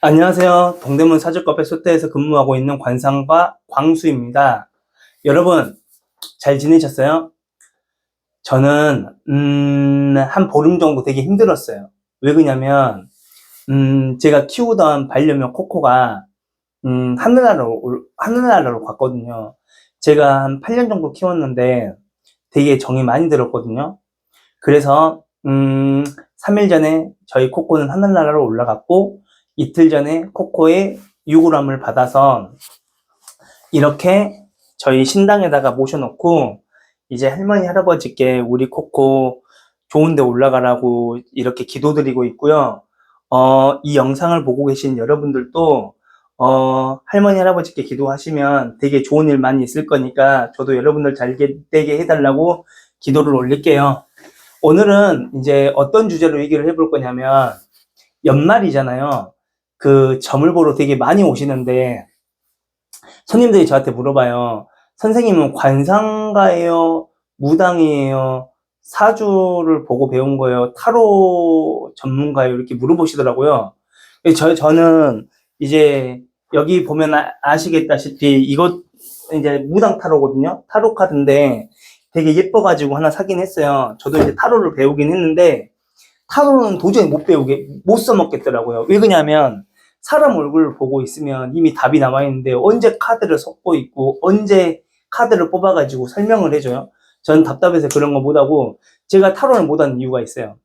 안녕하세요. 동대문 사주카페 소태에서 근무하고 있는 관상가 광수입니다. 여러분, 잘 지내셨어요? 저는, 한 보름 정도 되게 힘들었어요. 왜 그러냐면, 제가 키우던 반려묘 코코가, 하늘나라로 갔거든요. 제가 한 8년 정도 키웠는데 되게 정이 많이 들었거든요. 그래서, 3일 전에 저희 코코는 하늘나라로 올라갔고, 이틀 전에 코코의 유골함을 받아서 이렇게 저희 신당에다가 모셔놓고 이제 할머니 할아버지께 우리 코코 좋은 데 올라가라고 이렇게 기도드리고 있고요. 이 영상을 보고 계신 여러분들도 할머니 할아버지께 기도하시면 되게 좋은 일 많이 있을 거니까 저도 여러분들 잘 되게 해달라고 기도를 올릴게요. 오늘은 이제 어떤 주제로 얘기를 해볼 거냐면 연말이잖아요. 그 점을 보러 되게 많이 오시는데 손님들이 저한테 물어봐요. 선생님은 관상가예요? 무당이에요? 사주를 보고 배운 거예요? 타로 전문가예요? 이렇게 물어보시더라고요. 저는 이제 여기 보면 아시겠다시피 이것 이제 무당 타로거든요. 타로 카드인데 되게 예뻐가지고 하나 사긴 했어요. 저도 이제 타로를 배우긴 했는데 타로는 도저히 못 써먹겠더라고요. 왜 그러냐면 사람 얼굴을 보고 있으면 이미 답이 나와 있는데 언제 카드를 섞고 있고 언제 카드를 뽑아가지고 설명을 해줘요. 저는 답답해서 그런 거 못하고 제가 타로를 못하는 이유가 있어요.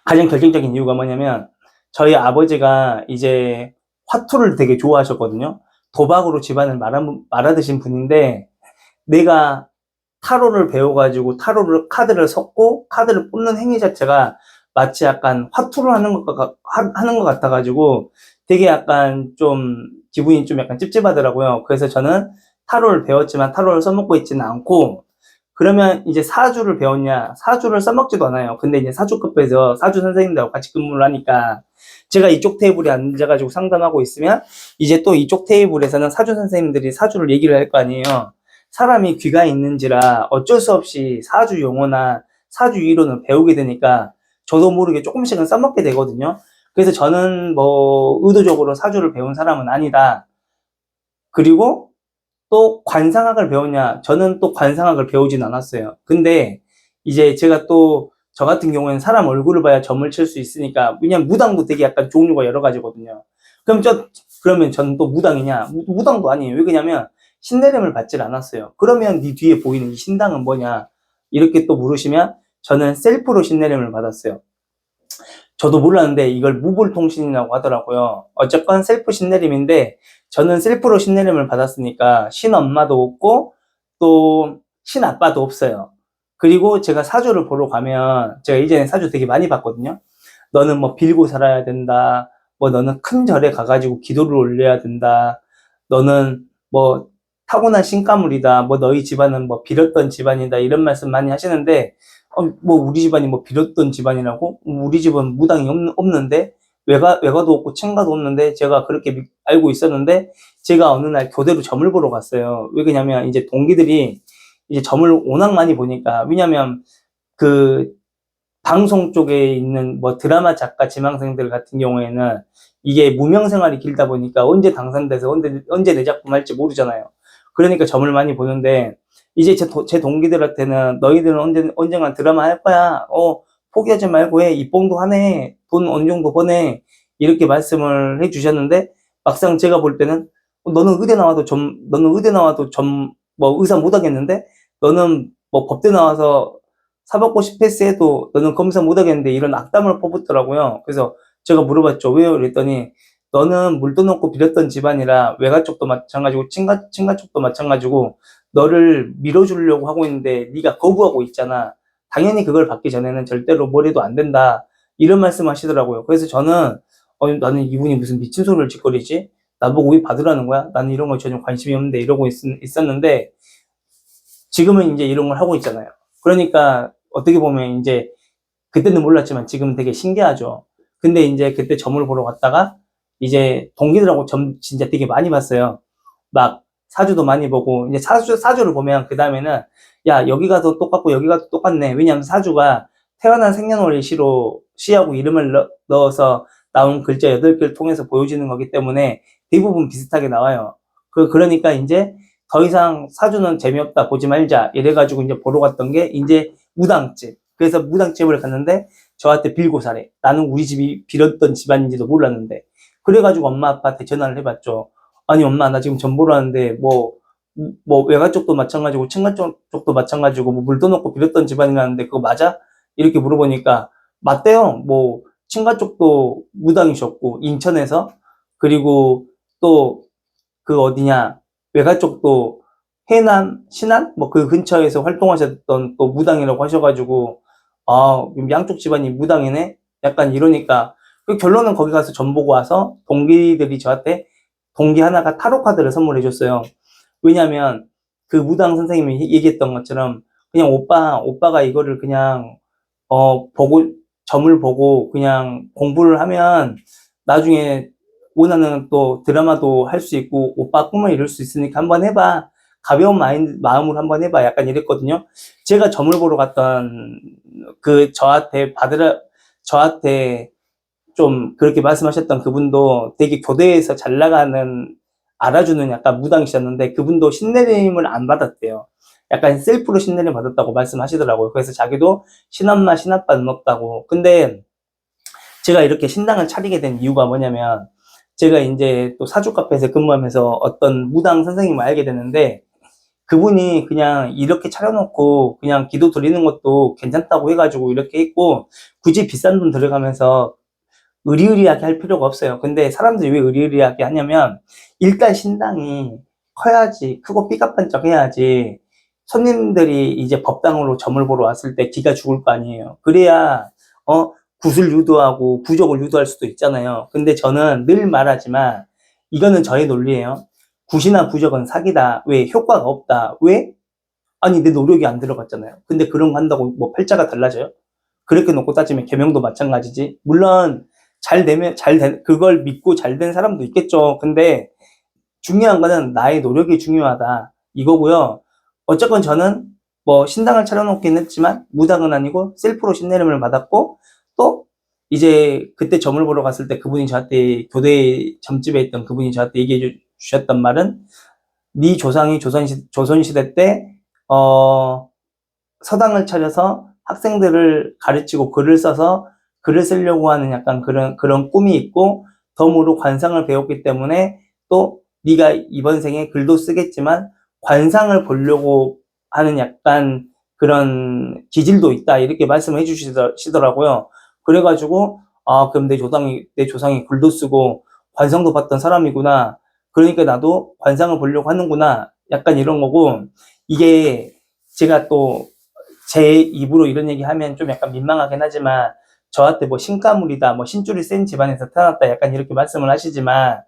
가장 결정적인 이유가 뭐냐면 저희 아버지가 이제 화투를 되게 좋아하셨거든요. 도박으로 집안을 말아드신 분인데 내가 타로를 배워가지고 카드를 섞고 카드를 뽑는 행위 자체가 마치 약간 화투를 하는 것 같아가지고 되게 약간 좀 기분이 좀 약간 찝찝하더라고요. 그래서 저는 타로를 배웠지만 타로를 써먹고 있지는 않고 그러면 이제 사주를 배웠냐? 사주를 써먹지도 않아요. 근데 이제 사주급에서 사주 선생님들하고 같이 근무를 하니까 제가 이쪽 테이블에 앉아가지고 상담하고 있으면 이제 또 이쪽 테이블에서는 사주 선생님들이 사주를 얘기를 할 거 아니에요. 사람이 귀가 있는지라 어쩔 수 없이 사주 용어나 사주 이론을 배우게 되니까 저도 모르게 조금씩은 써먹게 되거든요. 그래서 저는 뭐 의도적으로 사주를 배운 사람은 아니다. 그리고 또 관상학을 배우냐? 저는 또 관상학을 배우진 않았어요. 근데 이제 제가 또 저 같은 경우에는 사람 얼굴을 봐야 점을 칠 수 있으니까 왜냐면 무당도 되게 약간 종류가 여러 가지거든요. 그러면 저는 또 무당이냐? 무당도 아니에요. 왜 그러냐면 신내림을 받질 않았어요. 그러면 네 뒤에 보이는 이 신당은 뭐냐? 이렇게 또 물으시면 저는 셀프로 신내림을 받았어요. 저도 몰랐는데 이걸 무볼통신이라고 하더라고요. 어쨌건 셀프 신내림인데 저는 셀프로 신내림을 받았으니까 신엄마도 없고 또 신아빠도 없어요. 그리고 제가 사주를 보러 가면 제가 이전에 사주 되게 많이 봤거든요. 너는 뭐 빌고 살아야 된다. 뭐 너는 큰 절에 가가지고 기도를 올려야 된다. 너는 뭐 타고난 신가물이다. 뭐 너희 집안은 뭐 빌었던 집안이다. 이런 말씀 많이 하시는데 뭐 우리 집안이 뭐 빌었던 집안이라고? 우리 집은 무당이 없는데 외가도 없고 친가도 없는데 제가 그렇게 알고 있었는데 제가 어느 날 교대로 점을 보러 갔어요. 왜 그러냐면 이제 동기들이 이제 점을 워낙 많이 보니까 왜냐면 그 방송 쪽에 있는 뭐 드라마 작가 지망생들 같은 경우에는 이게 무명 생활이 길다 보니까 언제 당선돼서 언제 내 작품 할지 모르잖아요. 그러니까 점을 많이 보는데 이제 제 동기들한테는 너희들은 언젠간 드라마 할 거야. 포기하지 말고 해. 입봉도 하네. 돈 어느 정도 버네. 이렇게 말씀을 해 주셨는데 막상 제가 볼 때는 너는 의대 나와도 뭐 의사 못 하겠는데 너는 뭐 법대 나와서 사법고시 패스해도 너는 검사 못 하겠는데 이런 악담을 퍼붓더라고요. 그래서 제가 물어봤죠. 왜요? 그랬더니 너는 물도 넣고 빌었던 집안이라 외가 쪽도 마찬가지고 친가 쪽도 마찬가지고 너를 밀어주려고 하고 있는데 네가 거부하고 있잖아. 당연히 그걸 받기 전에는 절대로 뭘 해도 안 된다. 이런 말씀 하시더라고요. 그래서 저는 나는 이분이 무슨 미친 소리를 짓거리지? 나보고 왜 받으라는 거야? 나는 이런 거 전혀 관심이 없는데 이러고 있었는데 지금은 이제 이런 걸 하고 있잖아요. 그러니까 어떻게 보면 이제 그때는 몰랐지만 지금은 되게 신기하죠. 근데 이제 그때 점을 보러 갔다가 이제 동기들하고 점 진짜 되게 많이 봤어요. 막 사주도 많이 보고 이제 사주를 보면 그 다음에는 야 여기가 더 똑같고 여기가 더 똑같네. 왜냐하면 사주가 태어난 생년월일 시로 시하고 이름을 넣어서 나온 글자 8개를 통해서 보여지는 거기 때문에 대부분 비슷하게 나와요. 그러니까 이제 더 이상 사주는 재미없다, 보지 말자, 이래가지고 이제 보러 갔던 게 이제 무당집. 그래서 무당집을 갔는데 저한테 빌고 사래. 나는 우리 집이 빌었던 집안인지도 몰랐는데. 그래가지고 엄마 아빠한테 전화를 해봤죠. 아니 엄마 나 지금 전 보러 왔는데 뭐 외가 쪽도 마찬가지고 친가 쪽도 마찬가지고 뭐 물 떠놓고 빌었던 집안이라는데 그거 맞아? 이렇게 물어보니까 맞대요. 뭐 친가 쪽도 무당이셨고 인천에서, 그리고 또 그 어디냐 외가 쪽도 해남 신안 뭐 그 근처에서 활동하셨던 또 무당이라고 하셔가지고 양쪽 집안이 무당이네 약간 이러니까 그 결론은 거기 가서 전 보고 와서 동기들이 저한테 동기 하나가 타로 카드를 선물해 줬어요. 왜냐면 그 무당 선생님이 얘기했던 것처럼 그냥 오빠가 이거를 그냥 보고 점을 보고 그냥 공부를 하면 나중에 원하는 또 드라마도 할 수 있고 오빠 꿈을 이룰 수 있으니까 한번 해봐. 가벼운 마음으로 한번 해봐. 약간 이랬거든요. 제가 점을 보러 갔던 그 저한테 좀 그렇게 말씀하셨던 그분도 되게 교대에서 잘 나가는 알아주는 약간 무당이셨는데 그분도 신내림을 안 받았대요. 약간 셀프로 신내림 받았다고 말씀하시더라고요. 그래서 자기도 신엄마 신아빠는 없다고. 근데 제가 이렇게 신당을 차리게 된 이유가 뭐냐면 제가 이제 또 사주 카페에서 근무하면서 어떤 무당 선생님을 알게 되는데 그분이 그냥 이렇게 차려놓고 그냥 기도 드리는 것도 괜찮다고 해가지고 이렇게 했고 굳이 비싼 돈 들어가면서 의리의리하게 할 필요가 없어요. 근데 사람들이 왜 의리의리하게 하냐면 일단 신당이 커야지, 크고 삐까뻔쩍 해야지 손님들이 이제 법당으로 점을 보러 왔을 때 기가 죽을 거 아니에요. 그래야 굿을 유도하고 부족을 유도할 수도 있잖아요. 근데 저는 늘 말하지만 이거는 저의 논리예요. 굿이나 부족은 사기다. 왜? 효과가 없다. 왜? 아니 내 노력이 안 들어갔잖아요. 근데 그런 거 한다고 뭐 팔자가 달라져요? 그렇게 놓고 따지면 계명도 마찬가지지. 물론 그걸 믿고 잘 된 사람도 있겠죠. 근데 중요한 거는 나의 노력이 중요하다 이거고요. 어쨌건 저는 뭐 신당을 차려놓긴 했지만 무당은 아니고 셀프로 신내림을 받았고 또 이제 그때 점을 보러 갔을 때 그분이 저한테 교대 점집에 있던 그분이 저한테 얘기해 주셨던 말은 네 조상이 조선시대 때 서당을 차려서 학생들을 가르치고 글을 써서 글을 쓰려고 하는 약간 그런 꿈이 있고 덤으로 관상을 배웠기 때문에 또 네가 이번 생에 글도 쓰겠지만 관상을 보려고 하는 약간 그런 기질도 있다 이렇게 말씀을 해주시더라고요. 그래가지고 그럼 내 조상이 글도 쓰고 관상도 봤던 사람이구나. 그러니까 나도 관상을 보려고 하는구나. 약간 이런 거고 이게 제가 또 제 입으로 이런 얘기 하면 좀 약간 민망하긴 하지만 저한테 뭐 신가물이다, 뭐 신줄이 센 집안에서 태어났다 약간 이렇게 말씀을 하시지만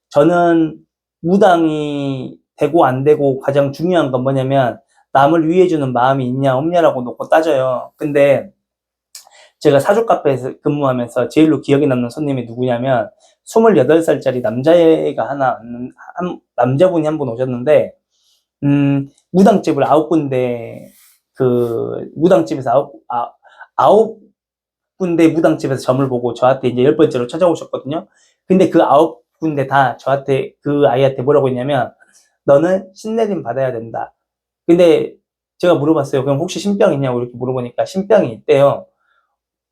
저는 무당이 되고 안 되고 가장 중요한 건 뭐냐면 남을 위해주는 마음이 있냐 없냐라고 놓고 따져요. 근데 제가 사주 카페에서 근무하면서 제일로 기억에 남는 손님이 누구냐면 28살짜리 남자분이 한 분 오셨는데 무당집을 9군데 무당집에서 아홉 군데 무당집에서 점을 보고 저한테 이제 10번째로 찾아오셨거든요. 근데 그 9군데 다 저한테 그 아이한테 뭐라고 했냐면 너는 신내림 받아야 된다. 근데 제가 물어봤어요. 그럼 혹시 신병 있냐고 이렇게 물어보니까 신병이 있대요.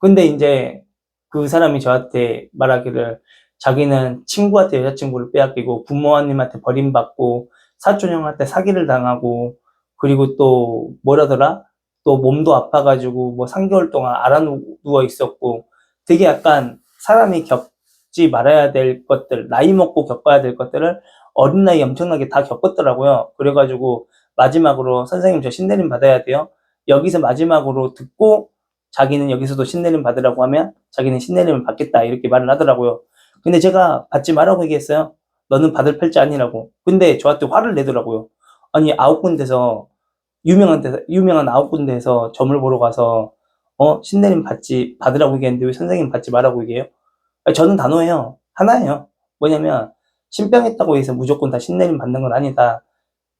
근데 이제 그 사람이 저한테 말하기를 자기는 친구한테 여자친구를 빼앗기고 부모님한테 버림받고 사촌 형한테 사기를 당하고 그리고 또 뭐라더라? 또 몸도 아파가지고 뭐 3개월 동안 알아 누워 있었고 되게 약간 사람이 겪지 말아야 될 것들, 나이 먹고 겪어야 될 것들을 어린 나이에 엄청나게 다 겪었더라고요. 그래가지고 마지막으로 선생님 저 신내림 받아야 돼요. 여기서 마지막으로 듣고 자기는 여기서도 신내림 받으라고 하면 자기는 신내림을 받겠다 이렇게 말을 하더라고요. 근데 제가 받지 말라고 얘기했어요. 너는 받을 팔자 아니라고. 근데 저한테 화를 내더라고요. 아니 9군데서 유명한 9군데에서 점을 보러 가서 신내림 받으라고 얘기했는데 왜 선생님 받지 말라고 얘기해요? 아니, 저는 단호해요. 하나예요. 뭐냐면 신병했다고 해서 무조건 다 신내림 받는 건 아니다.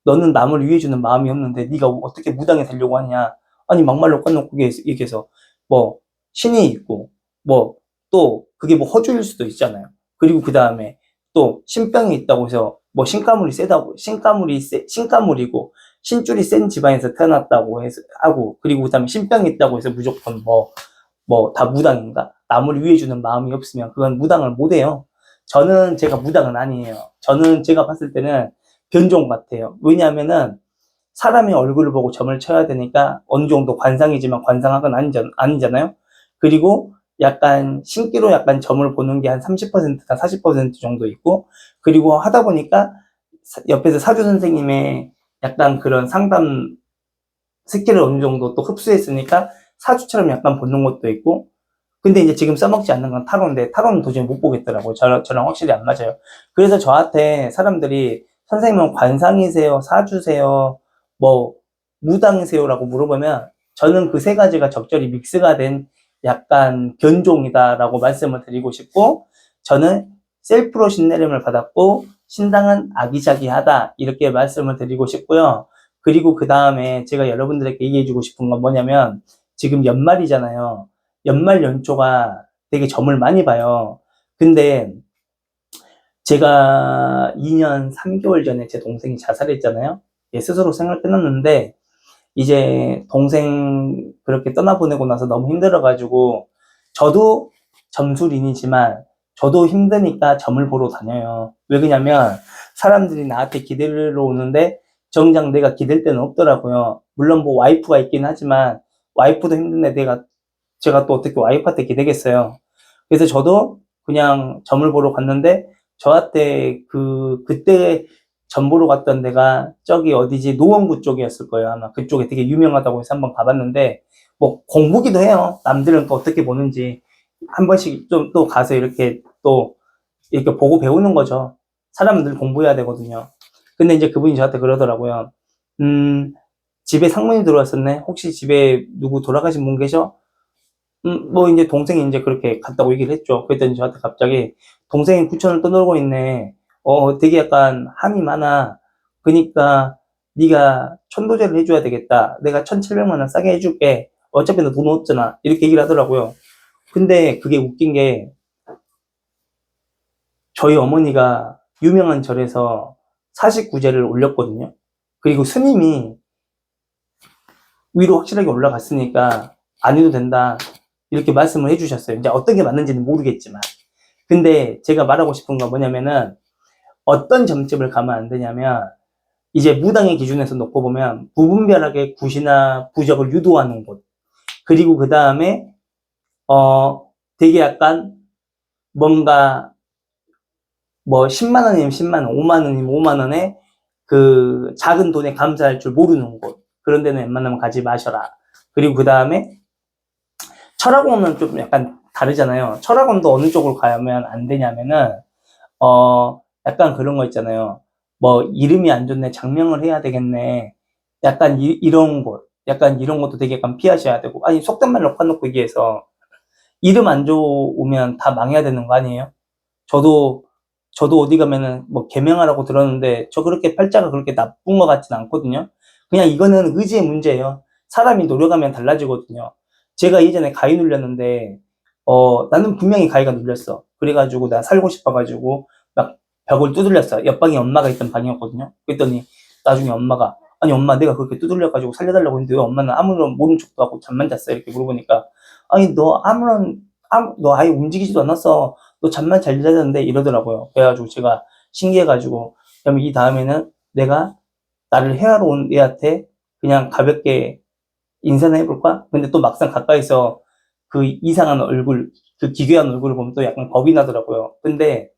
너는 남을 위해주는 마음이 없는데 네가 어떻게 무당이 되려고 하냐. 아니 막말로 꺼놓고 얘기해서 뭐 신이 있고 뭐 또 그게 뭐 허주일 수도 있잖아요. 그리고 그 다음에 또 신병이 있다고 해서 뭐 신가물이 세다고, 신가물이고 신줄이 센 집안에서 태어났다고 해서 하고, 그리고 그 다음에 신병이 있다고 해서 무조건 뭐 다 무당인가? 남을 위해주는 마음이 없으면 그건 무당을 못해요. 제가 무당은 아니에요. 제가 봤을 때는 변종 같아요. 왜냐하면은 사람의 얼굴을 보고 점을 쳐야 되니까 어느 정도 관상이지만 관상학은 아니잖아요. 그리고 약간 신기로 약간 점을 보는 게 한 30%나 40% 정도 있고, 그리고 하다 보니까 옆에서 사주 선생님의 약간 그런 상담 스킬을 어느 정도 또 흡수했으니까 사주처럼 약간 보는 것도 있고. 근데 이제 지금 써먹지 않는 건 타로인데 타로는 도저히 못 보겠더라고요. 저랑 확실히 안 맞아요. 그래서 저한테 사람들이 선생님은 관상이세요? 사주세요? 뭐 무당이세요라고 물어보면 저는 그 세 가지가 적절히 믹스가 된 약간 변종이다라고 말씀을 드리고 싶고, 저는 셀프로 신내림을 받았고 신당은 아기자기하다 이렇게 말씀을 드리고 싶고요. 그리고 그 다음에 제가 여러분들에게 얘기해주고 싶은 건 뭐냐면, 지금 연말이잖아요. 연말 연초가 되게 점을 많이 봐요. 근데 제가 2년 3개월 전에 제 동생이 자살했잖아요. 스스로 생을 끊었는데, 이제 동생 그렇게 떠나보내고 나서 너무 힘들어가지고 저도 점술인이지만 저도 힘드니까 점을 보러 다녀요. 왜 그러냐면 사람들이 나한테 기대러 오는데 정작 내가 기댈 데는 없더라고요. 물론 뭐 와이프가 있긴 하지만 와이프도 힘든데 제가 또 어떻게 와이프한테 기대겠어요. 그래서 저도 그냥 점을 보러 갔는데, 저한테 그때 점 보러 갔던 데가 저기 어디지, 노원구 쪽이었을 거예요. 아마 그쪽에 되게 유명하다고 해서 한번 가봤는데, 뭐 공부기도 해요. 남들은 또 어떻게 보는지 한 번씩 좀 또 가서 이렇게 또 이렇게 보고 배우는 거죠. 사람은 늘 공부해야 되거든요. 근데 이제 그분이 저한테 그러더라고요. 집에 상문이 들어왔었네. 혹시 집에 누구 돌아가신 분 계셔? 뭐 이제 동생이 이제 그렇게 갔다고 얘기를 했죠. 그랬더니 저한테 갑자기 동생이 구천을 떠놀고 있네. 되게 약간 한이 많아. 그니까 네가 천도제를 해줘야 되겠다. 내가 1,700만 원 싸게 해줄게. 어차피 너 돈 없잖아. 이렇게 얘기를 하더라고요. 근데 그게 웃긴 게, 저희 어머니가 유명한 절에서 49제를 올렸거든요. 그리고 스님이 위로 확실하게 올라갔으니까 안 해도 된다, 이렇게 말씀을 해주셨어요. 이제 어떤 게 맞는지는 모르겠지만. 근데 제가 말하고 싶은 건 뭐냐면은, 어떤 점집을 가면 안 되냐면, 이제 무당의 기준에서 놓고 보면 무분별하게 굿이나 부적을 유도하는 곳, 그리고 그 다음에 되게 약간 뭔가 뭐 10만 원이면 10만 원, 5만 원이면 5만 원에 그 작은 돈에 감사할 줄 모르는 곳, 그런 데는 웬만하면 가지 마셔라. 그리고 그 다음에 철학원은 좀 약간 다르잖아요. 철학원도 어느 쪽으로 가면 안 되냐면은, 약간 그런 거 있잖아요. 뭐, 이름이 안 좋네, 장명을 해야 되겠네. 약간 이런 곳, 약간 이런 것도 되게 약간 피하셔야 되고. 아니, 속된 말로 파놓고 얘기해서, 이름 안 좋으면 다 망해야 되는 거 아니에요? 저도, 저도 어디 가면은 뭐 개명하라고 들었는데, 저 그렇게 팔자가 그렇게 나쁜 것 같진 않거든요. 그냥 이거는 의지의 문제예요. 사람이 노력하면 달라지거든요. 제가 예전에 가위 눌렸는데, 나는 분명히 가위가 눌렸어. 그래가지고 나 살고 싶어가지고 막 벽을 두들렸어. 옆방에 엄마가 있던 방이었거든요. 그랬더니 나중에 엄마가, 아니 엄마 내가 그렇게 두들려가지고 살려달라고 했는데 왜 엄마는 아무런 모른 척도 하고 잠만 잤어? 이렇게 물어보니까, 아니 너 아예 움직이지도 않았어. 너 잠만 잘 자는데 이러더라고요. 그래가지고 제가 신기해가지고, 그러면 이 다음에는 내가 나를 헤아려 온 애한테 그냥 가볍게 인사나 해볼까? 근데 또 막상 가까이서 그 이상한 얼굴, 그 기괴한 얼굴을 보면 또 약간 겁이 나더라고요. 근데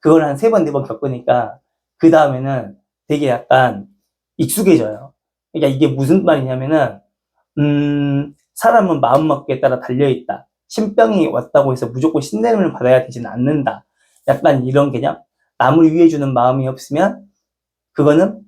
그걸 한 3번, 4번 겪으니까 그 다음에는 되게 약간 익숙해져요. 그러니까 이게 무슨 말이냐면은, 사람은 마음먹기에 따라 달려있다. 신병이 왔다고 해서 무조건 신내림을 받아야 되지는 않는다. 약간 이런 개념? 남을 위해주는 마음이 없으면 그거는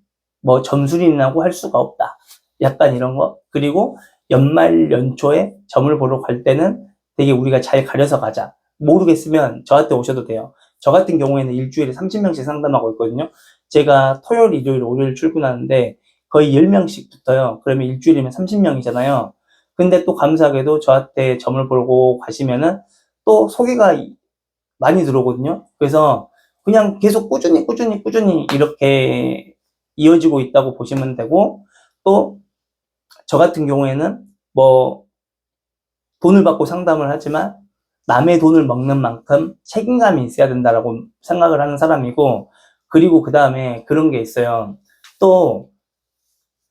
뭐 점술이라고 할 수가 없다. 약간 이런 거. 그리고 연말 연초에 점을 보러 갈 때는 되게 우리가 잘 가려서 가자. 모르겠으면 저한테 오셔도 돼요. 저 같은 경우에는 일주일에 30명씩 상담하고 있거든요. 제가 토요일, 일요일, 월요일 출근하는데 거의 10명씩 붙어요. 그러면 일주일이면 30명이잖아요. 근데 또 감사하게도 저한테 점을 보고 가시면은 또 소개가 많이 들어오거든요. 그래서 그냥 계속 꾸준히 이렇게 이어지고 있다고 보시면 되고, 또 저 같은 경우에는 뭐 돈을 받고 상담을 하지만 남의 돈을 먹는 만큼 책임감이 있어야 된다라고 생각을 하는 사람이고, 그리고 그 다음에 그런 게 있어요. 또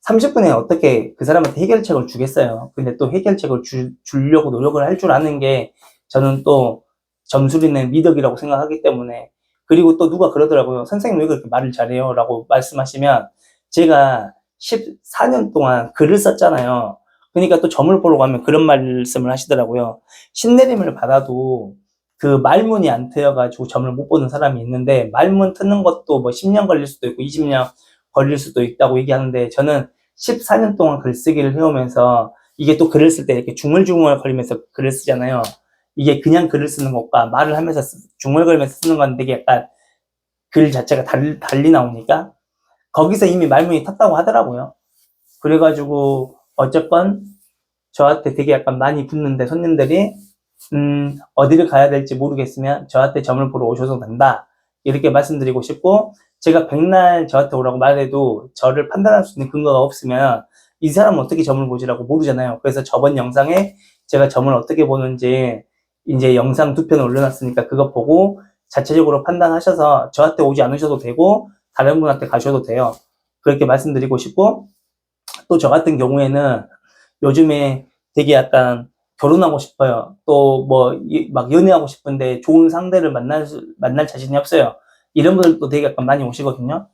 30분에 어떻게 그 사람한테 해결책을 주겠어요. 근데 또 해결책을 주려고 노력을 할 줄 아는 게 저는 또 점수리는 미덕이라고 생각하기 때문에. 그리고 또 누가 그러더라고요. 선생님 왜 그렇게 말을 잘해요? 라고 말씀하시면, 제가 14년 동안 글을 썼잖아요. 그러니까 또 점을 보러 가면 그런 말씀을 하시더라고요. 신내림을 받아도 그 말문이 안 트여가지고 점을 못 보는 사람이 있는데, 말문 트는 것도 뭐 10년 걸릴 수도 있고 20년 걸릴 수도 있다고 얘기하는데, 저는 14년 동안 글쓰기를 해오면서, 이게 또 글을 쓸 때 이렇게 중얼중얼 거리면서 글을 쓰잖아요. 이게 그냥 글을 쓰는 것과 말을 하면서 중얼거리면서 쓰는 건 되게 약간 글 자체가 달리 나오니까 거기서 이미 말문이 탔다고 하더라고요. 그래가지고 어쨌건 저한테 되게 약간 많이 붙는데, 손님들이 어디를 가야 될지 모르겠으면 저한테 점을 보러 오셔도 된다, 이렇게 말씀드리고 싶고, 제가 백날 저한테 오라고 말해도 저를 판단할 수 있는 근거가 없으면 이 사람은 어떻게 점을 보지라고 모르잖아요. 그래서 저번 영상에 제가 점을 어떻게 보는지 이제 영상 2편 올려놨으니까 그거 보고 자체적으로 판단하셔서 저한테 오지 않으셔도 되고 다른 분한테 가셔도 돼요. 그렇게 말씀드리고 싶고, 또 저 같은 경우에는 요즘에 되게 약간 결혼하고 싶어요. 또 뭐 막 연애하고 싶은데 좋은 상대를 만날 자신이 없어요. 이런 분들도 되게 약간 많이 오시거든요.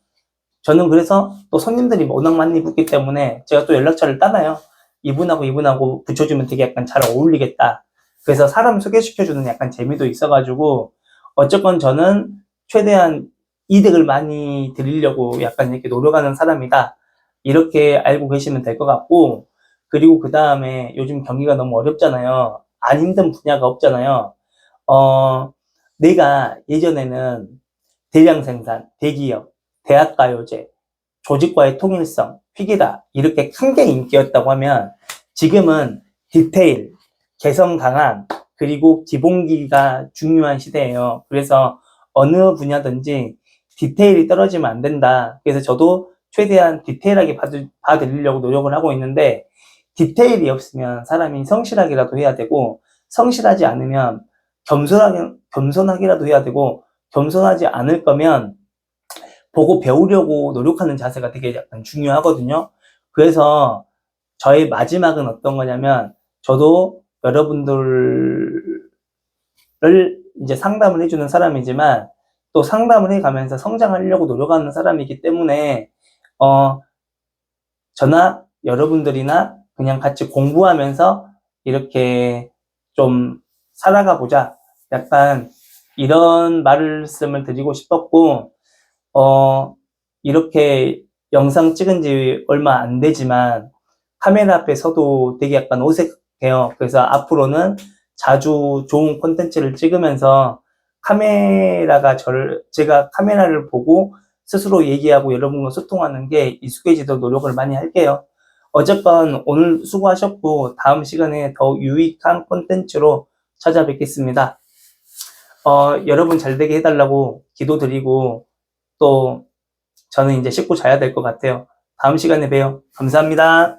저는 그래서 또 손님들이 워낙 많이 붙기 때문에 제가 또 연락처를 따놔요. 이분하고 붙여주면 되게 약간 잘 어울리겠다. 그래서 사람 소개시켜주는 약간 재미도 있어가지고, 어쨌건 저는 최대한 이득을 많이 드리려고 약간 이렇게 노력하는 사람이다, 이렇게 알고 계시면 될 것 같고, 그리고 그 다음에 요즘 경기가 너무 어렵잖아요. 안 힘든 분야가 없잖아요. 내가 예전에는 대량 생산, 대기업, 대학가요제, 조직과의 통일성, 휘기다, 이렇게 큰 게 인기였다고 하면, 지금은 디테일, 개성 강한, 그리고 기본기가 중요한 시대예요. 그래서 어느 분야든지 디테일이 떨어지면 안 된다. 그래서 저도 최대한 디테일하게 봐드리려고 노력을 하고 있는데, 디테일이 없으면 사람이 성실하게라도 해야 되고, 성실하지 않으면 겸손하게라도 해야 되고, 겸손하지 않을 거면 보고 배우려고 노력하는 자세가 되게 약간 중요하거든요. 그래서 저의 마지막은 어떤 거냐면, 저도 여러분들을 이제 상담을 해주는 사람이지만 또 상담을 해가면서 성장하려고 노력하는 사람이기 때문에, 저나 여러분들이나 그냥 같이 공부하면서 이렇게 좀 살아가 보자, 약간 이런 말씀을 드리고 싶었고, 이렇게 영상 찍은 지 얼마 안 되지만 카메라 앞에 서도 되게 약간 어색해요. 그래서 앞으로는 자주 좋은 콘텐츠를 찍으면서 제가 카메라를 보고 스스로 얘기하고 여러분과 소통하는 게 익숙해지도록 노력을 많이 할게요. 어쨌건 오늘 수고하셨고, 다음 시간에 더 유익한 콘텐츠로 찾아뵙겠습니다. 여러분 잘 되게 해달라고 기도드리고, 또 저는 이제 씻고 자야 될 것 같아요. 다음 시간에 봬요. 감사합니다.